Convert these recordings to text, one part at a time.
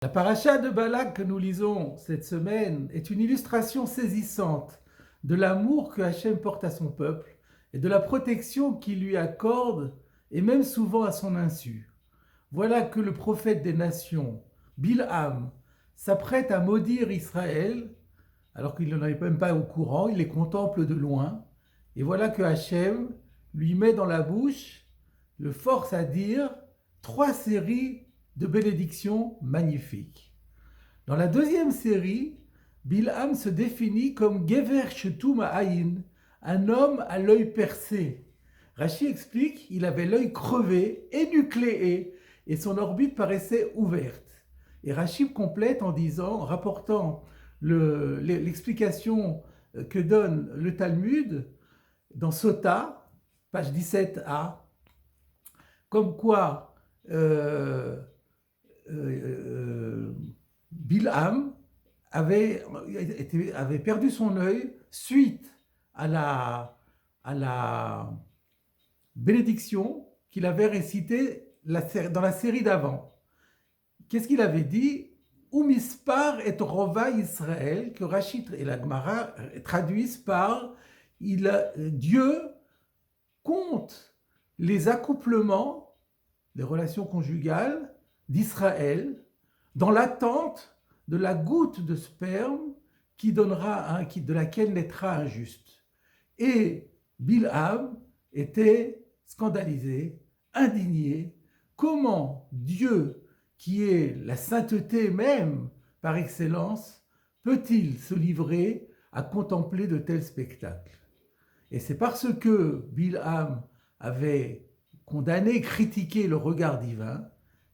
La paracha de Balak que nous lisons cette semaine est une illustration saisissante de l'amour que Hachem porte à son peuple et de la protection qu'il lui accorde, et même souvent à son insu. Voilà que le prophète des nations, Bilham, s'apprête à maudire Israël, alors qu'il n'en est même pas au courant, il les contemple de loin, et voilà que Hachem lui met dans la bouche, le force à dire, 3 séries de bénédictions magnifiques. Dans la deuxième série, Bilham se définit comme Gever Shetum Ha'ayin, un homme à l'œil percé. Rashi explique qu'il avait l'œil crevé, énucléé, et son orbite paraissait ouverte. Et Rashi complète en disant, rapportant l'explication que donne le Talmud dans Sota, page 17a, comme quoi Bilham avait perdu son œil suite à la bénédiction qu'il avait récitée dans la série d'avant. Qu'est-ce qu'il avait dit? Umispar et Rova Israël, que Rachid et la Gemara traduisent par Dieu compte les accouplements, les relations conjugales d'Israël dans l'attente de la goutte de sperme de laquelle naîtra un juste. Et Bilham était scandalisé, indigné. Comment Dieu, qui est la sainteté même par excellence, peut-il se livrer à contempler de tels spectacles? Et c'est parce que Bilham avait condamné, critiqué le regard divin,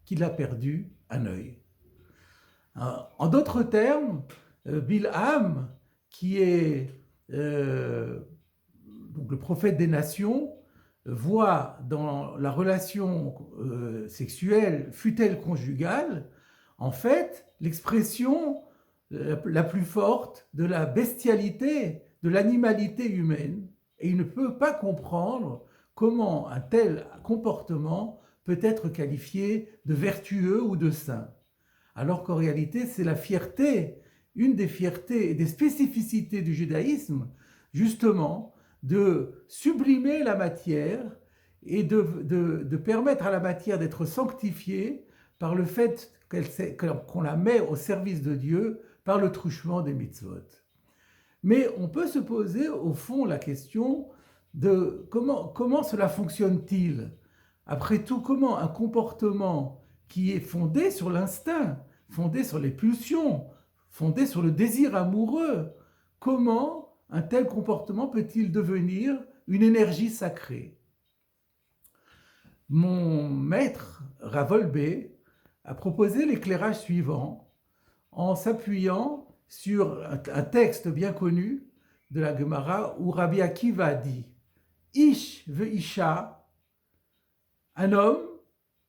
qu'il a perdu un œil. En d'autres termes, Bilham, qui est donc le prophète des nations, voit dans la relation sexuelle, fût-elle conjugale, en fait, l'expression la plus forte de la bestialité, de l'animalité humaine. Et il ne peut pas comprendre comment un tel comportement peut être qualifié de vertueux ou de saint. Alors qu'en réalité, c'est la fierté, une des fiertés et des spécificités du judaïsme, justement, de sublimer la matière et de permettre à la matière d'être sanctifiée par le fait qu'on la met au service de Dieu par le truchement des mitzvot. Mais on peut se poser au fond la question de comment cela fonctionne-t-il? Après tout, comment un comportement qui est fondé sur l'instinct, fondé sur les pulsions, fondé sur le désir amoureux, comment un tel comportement peut-il devenir une énergie sacrée? Mon maître, Rav Wolbe, a proposé l'éclairage suivant en s'appuyant sur un texte bien connu de la Gemara où Rabbi Akiva dit « Ish ve'isha » un homme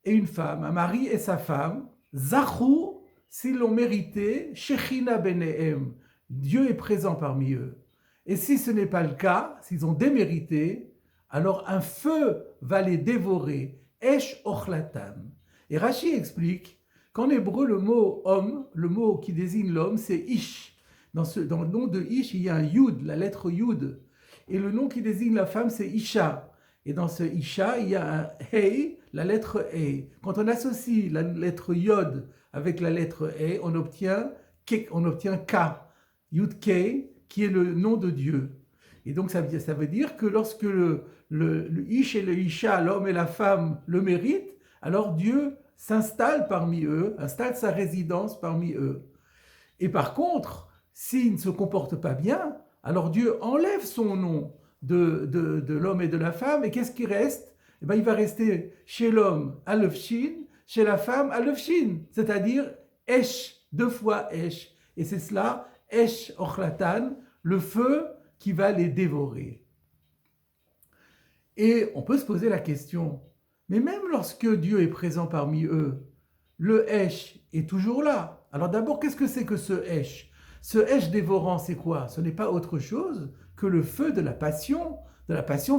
et une femme, un mari et sa femme, Zachou, s'ils l'ont mérité, Shechina benehem, Dieu est présent parmi eux. Et si ce n'est pas le cas, s'ils ont démérité, alors un feu va les dévorer, Esh ochlatan. Et Rashi explique qu'en hébreu, le mot homme, le mot qui désigne l'homme, c'est Ish. Dans le nom de Ish, il y a un Yud, la lettre Yud. Et le nom qui désigne la femme, c'est Isha. Et dans ce Isha, il y a un Hei, la lettre Hei. Quand on associe la lettre Yod avec la lettre Hei, on obtient K, Yud K, qui est le nom de Dieu. Et donc ça veut dire que lorsque le Ish et le Isha, l'homme et la femme, le méritent, alors Dieu s'installe parmi eux, installe sa résidence parmi eux. Et par contre, s'ils ne se comportent pas bien, alors Dieu enlève son nom de l'homme et de la femme, et qu'est-ce qui reste? Eh bien, il va rester chez l'homme Aleph Shin, chez la femme Aleph Shin, c'est-à-dire Esh, 2 fois Esh. Et c'est cela, Esh Ochlatan, le feu qui va les dévorer. Et on peut se poser la question, mais même lorsque Dieu est présent parmi eux, le Esh est toujours là. Alors d'abord, qu'est-ce que c'est que ce Esh? Ce Esh dévorant, c'est quoi? Ce n'est pas autre chose que le feu de la passion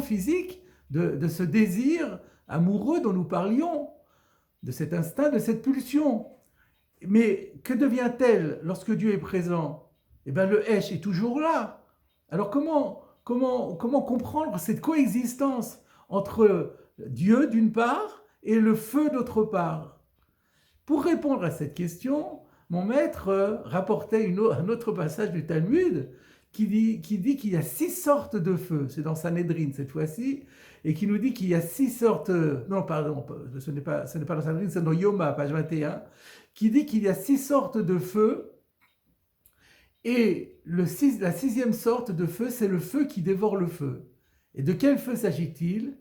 physique, de ce désir amoureux dont nous parlions, de cet instinct, de cette pulsion. Mais que devient-elle lorsque Dieu est présent? Eh bien, le Esh est toujours là. Alors comment comprendre cette coexistence entre Dieu d'une part et le feu d'autre part? Pour répondre à cette question, mon maître rapportait un autre passage du Talmud qui dit qu'il y a 6 sortes de feu. C'est dans Sanhedrin cette fois-ci, et qui nous dit qu'il y a 6 sortes. Non, pardon, ce n'est pas dans Sanhedrin, c'est dans Yoma, page 21, qui dit qu'il y a 6 sortes de feu. Et la 6e sorte de feu, c'est le feu qui dévore le feu. Et de quel feu s'agit-il?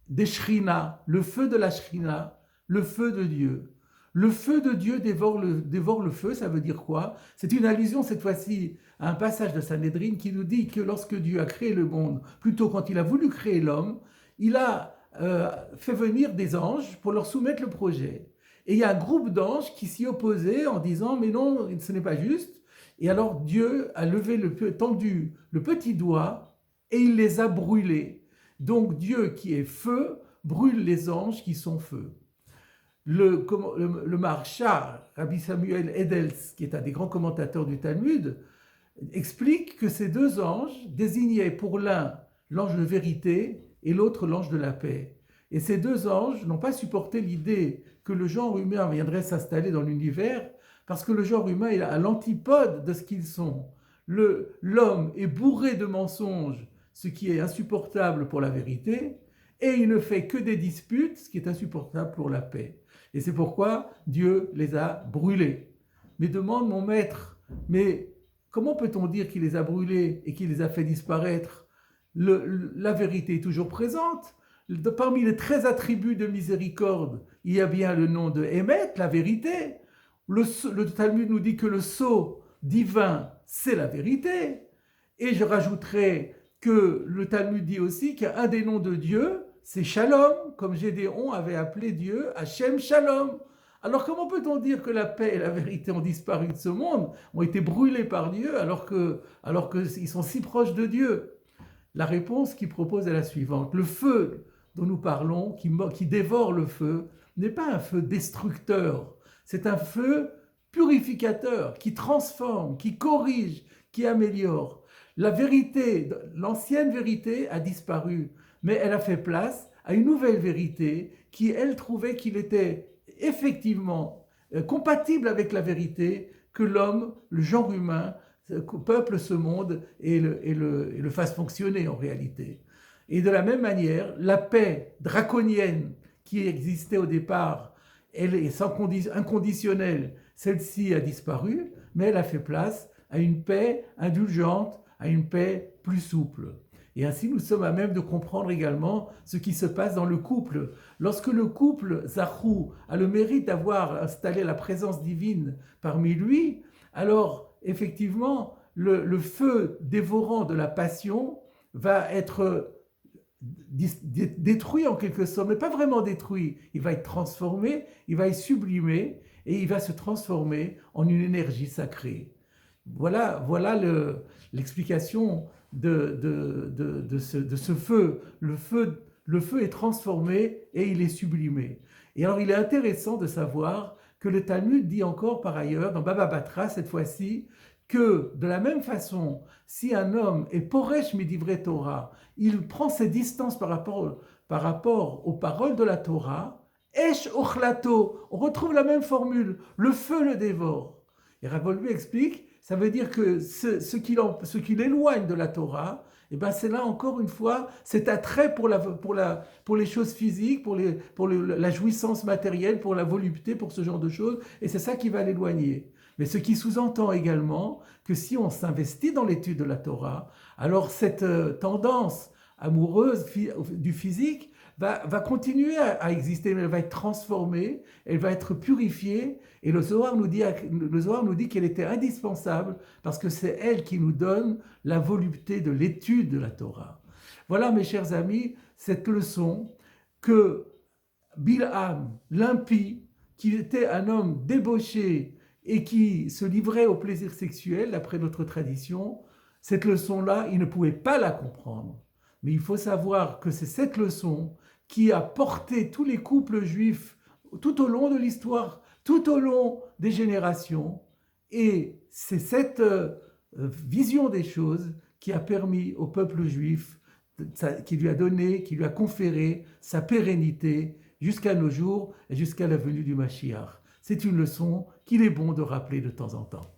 Des Shrina, le feu de la Shrina, le feu de Dieu. Le feu de Dieu dévore le feu, ça veut dire quoi? C'est une allusion cette fois-ci à un passage de Sanhedrin qui nous dit que lorsque Dieu a créé le monde, plutôt quand il a voulu créer l'homme, il a fait venir des anges pour leur soumettre le projet. Et il y a un groupe d'anges qui s'y opposait en disant mais non, ce n'est pas juste. Et alors Dieu a tendu le petit doigt et il les a brûlés. Donc Dieu qui est feu brûle les anges qui sont feu. Le Maharsha, Rabbi Samuel Edels, qui est un des grands commentateurs du Talmud, explique que ces 2 anges désignaient pour l'un l'ange de vérité et l'autre l'ange de la paix. Et ces 2 anges n'ont pas supporté l'idée que le genre humain viendrait s'installer dans l'univers, parce que le genre humain est à l'antipode de ce qu'ils sont. L'homme est bourré de mensonges, ce qui est insupportable pour la vérité, et il ne fait que des disputes, ce qui est insupportable pour la paix. Et c'est pourquoi Dieu les a brûlés. Mais demande mon maître, mais comment peut-on dire qu'il les a brûlés et qu'il les a fait disparaître? La vérité est toujours présente. Parmi les 13 attributs de miséricorde, il y a bien le nom de Emet, la vérité. Le Talmud nous dit que le sceau divin, c'est la vérité. Et je rajouterai que le Talmud dit aussi qu'un des noms de Dieu, c'est Shalom, comme Gédéon avait appelé Dieu Hachem Shalom. Alors comment peut-on dire que la paix et la vérité ont disparu de ce monde, ont été brûlés par Dieu, alors qu'ils sont si proches de Dieu? La réponse qu'il propose est la suivante. Le feu dont nous parlons, qui dévore le feu, n'est pas un feu destructeur, c'est un feu purificateur, qui transforme, qui corrige, qui améliore. La vérité, l'ancienne vérité a disparu, mais elle a fait place à une nouvelle vérité qui, elle, trouvait qu'il était effectivement compatible avec la vérité que l'homme, le genre humain, peuple ce monde et le fasse fonctionner en réalité. Et de la même manière, la paix draconienne qui existait au départ, elle est inconditionnelle, celle-ci a disparu, mais elle a fait place à une paix indulgente, à une paix plus souple. Et ainsi, nous sommes à même de comprendre également ce qui se passe dans le couple. Lorsque le couple, Zachou, a le mérite d'avoir installé la présence divine parmi lui, alors effectivement, le feu dévorant de la passion va être détruit en quelque sorte, mais pas vraiment détruit. Il va être transformé, il va être sublimé, et il va se transformer en une énergie sacrée. Voilà l'explication de ce feu. Le feu est transformé et il est sublimé. Et alors il est intéressant de savoir que le Talmud dit encore par ailleurs, dans Baba Batra cette fois-ci, que de la même façon, si un homme est poresh midivre Torah, il prend ses distances par rapport aux paroles de la Torah, esh ochlato, on retrouve la même formule, le feu le dévore. Et Rav Wolbe explique, ça veut dire que ce qui l'éloigne de la Torah, et ben c'est là encore une fois cet attrait pour les choses physiques, pour la jouissance matérielle, pour la volupté, pour ce genre de choses, et c'est ça qui va l'éloigner. Mais ce qui sous-entend également que si on s'investit dans l'étude de la Torah, alors cette tendance amoureuse du physique va continuer à exister, mais elle va être transformée, elle va être purifiée, et le Zohar nous dit qu'elle était indispensable parce que c'est elle qui nous donne la volupté de l'étude de la Torah. Voilà, mes chers amis, cette leçon que Bilham, l'impie, qui était un homme débauché et qui se livrait au plaisir sexuel, d'après notre tradition, cette leçon-là, il ne pouvait pas la comprendre. Mais il faut savoir que c'est cette leçon qui a porté tous les couples juifs tout au long de l'histoire, tout au long des générations. Et c'est cette vision des choses qui a permis au peuple juif, qui lui a donné, qui lui a conféré sa pérennité jusqu'à nos jours et jusqu'à la venue du Mashiach. C'est une leçon qu'il est bon de rappeler de temps en temps.